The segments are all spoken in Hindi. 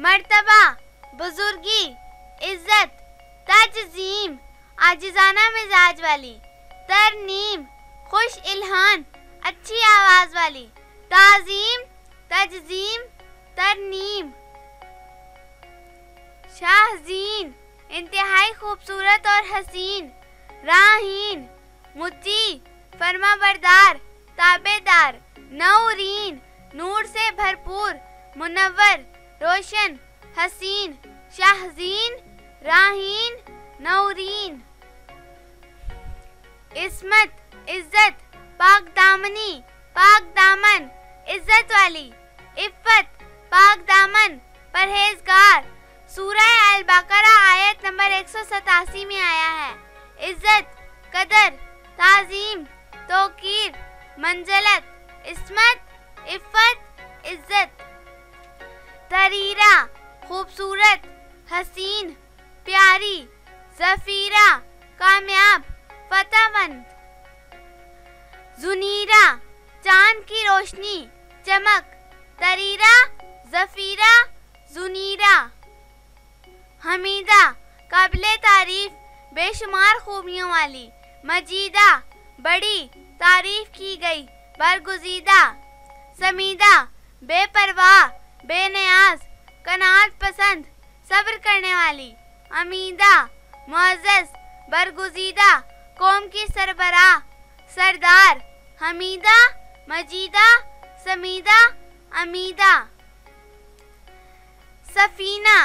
मर्तबा, बुजुर्गी, इज्जत, तज़ीम, आजिज़ाना मिजाज वाली। तरनीम, खुश इल्हान, अच्छी आवाज वाली। ताज़ीम, तज़ीम, तरनीम। शाहज़ीन, इंतहाई खूबसूरत और हसीन। राहीन, मुती, फरमाबरदार, ताबेदार। नौरीन, नूर से भरपूर, मुनव्वर, रोशन, हसीन। शाहज़ीन, राहीन, नौरीन। इस्मत, इज्जत, पाक दामनी, पाक दामन, इज्जत वाली। इफ़्फ़त, पाक दामन, परहेजगार। सूरह अल बकरा आयत नंबर 187 में आया है। इज्जत, कदर, ताज़ीम, तौकीर, मंज़लत, इस्मत, इफ़्फ़त, इज्जत। तरीरा, खूबसूरत, हसीन, प्यारी। ज़फ़ीरा, कामयाब, फतहमंद। ज़ुनीरा, चांद की रोशनी, चमक। तरीरा, ज़फ़ीरा, ज़ुनीरा। हमीदा, काबिले तारीफ, बेशुमार खूबियों वाली। मजीदा, बड़ी, तारीफ की गई, बरगुज़ीदा। समीदा, बेपरवाह, बेनियाज, कनाअत पसंद, सब्र करने वाली। अमीदा, मुअज़्ज़ज़, बरगुज़ीदा, कौम की सरबराह, सरदार। हमीदा, मजीदा, समीदा, अमीदा। सफीना,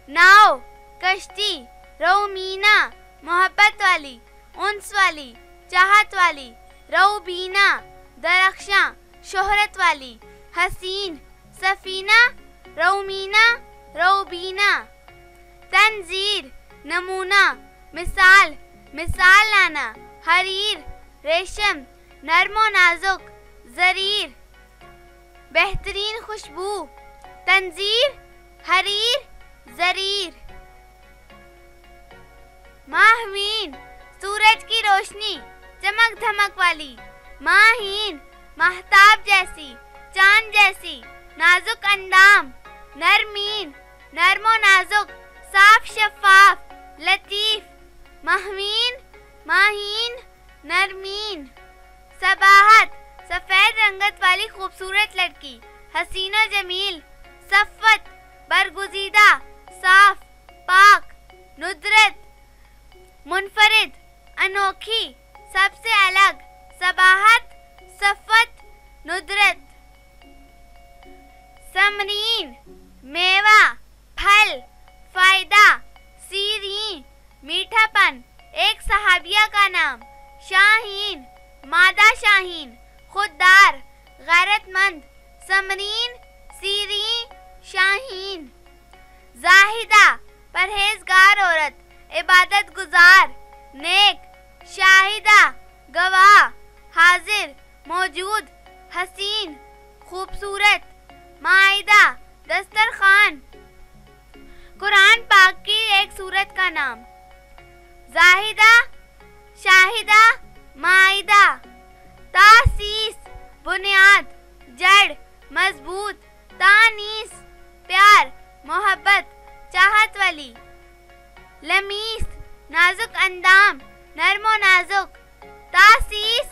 नाव, कश्ती। रौमीना, मोहब्बत वाली, उन्स वाली, चाहत वाली। रौबीना, दरख्शां, शोहरत वाली। हसीन, सफीना, रौमीना, रौबीना। तंजीर, नमूना, मिसाल, मिसाल लाना। हरीर, रेशम, नर्मो नाजुक, जरीर। बेहतरीन खुशबू। तंजीर, हरीर, जरीर। माहवीन, सूरज की रोशनी, चमक धमक वाली। माहीन, महताब जैसी, चांद जैसी, नाजुक अंदाम। नरमीन, नर्मो नाजुक, साफ शफाफ, लतीफ। महवीन, माहीन, नरमीन। सबाहत, सफेद रंगत वाली खूबसूरत लड़की। हसीनो जमील। सफ़्वत, बरगुज़ीदा, साफ, पाक। नुदरत, मुनफरिद, अनोखी, सबसे अलग। सबाहत, सफ़्वत, नुदरत। समरीन, मेवा, फल, फायदा। सीरीन, मीठापन, एक सहाबिया का नाम। शाहीन, मादा शाहीन, खुददार, गैरतमंद। समरीन, सीरीन, शाहीन। जाहिदा, परहेजगार औरत, इबादत गुजार, नेक। शाहिदा, गवाह, हाजिर, मौजूद, हसीन, खूबसूरत। माइदा, दस्तरखान। कुरान पाक की एक सूरत का नाम। जाहिदा, शाहिदा, माइदा। तासीस, बुनियाद, जड़, मजबूत। तानीस, प्यार, मोहब्बत, चाहत वाली। लमीस, नाजुक अंदाम, नर्मो नाजुक। तासीस,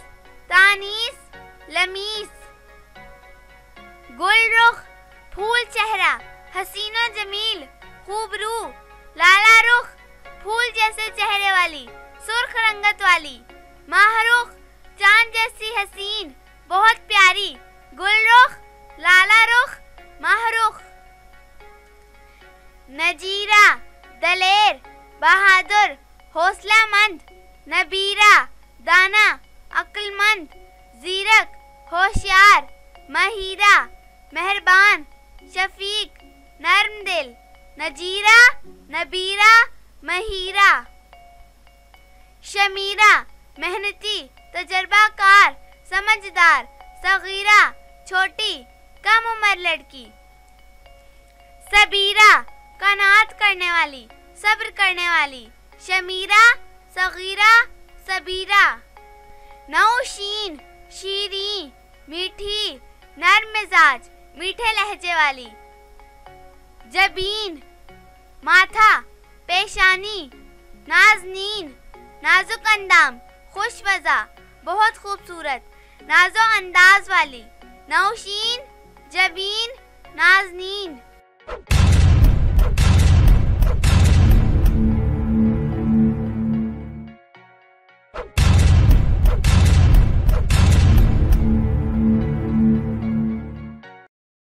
तानीस, लमीस। गुलरुख, फूल चेहरा, हसीनो जमील, खूबरू। लाला रुख, फूल जैसे चेहरे वाली, सुर्ख रंगत वाली। महरुख, चांद जैसी हसीन, बहुत प्यारी। गुलरुख, लाला रुख, महरुख। नजीरा, दलेर, बहादुर, हौसलामंद। नबीरा, दाना, अक्लमंद, जीरक, होशियार। महीरा, मेहरबान, शफीक, नर्म दिल। नजीरा, नबीरा, महीरा। शमीरा, मेहनती, तजर्बाकार, समझदार। सगीरा, छोटी, कम उम्र लड़की। सबीरा, कनाअत करने वाली, सब्र करने वाली। शमीरा, सगीरा, सबीरा। नौशीन, शीरीं, मीठी, नर्म मिजाज, मीठे लहजे वाली। जबीन माथा, पेशानी, नाज़नीन नाजुक अंदाम, खुशवज़ा बहुत खूबसूरत, नाजो अंदाज वाली, नौशीन, जबीन, नाज़नीन।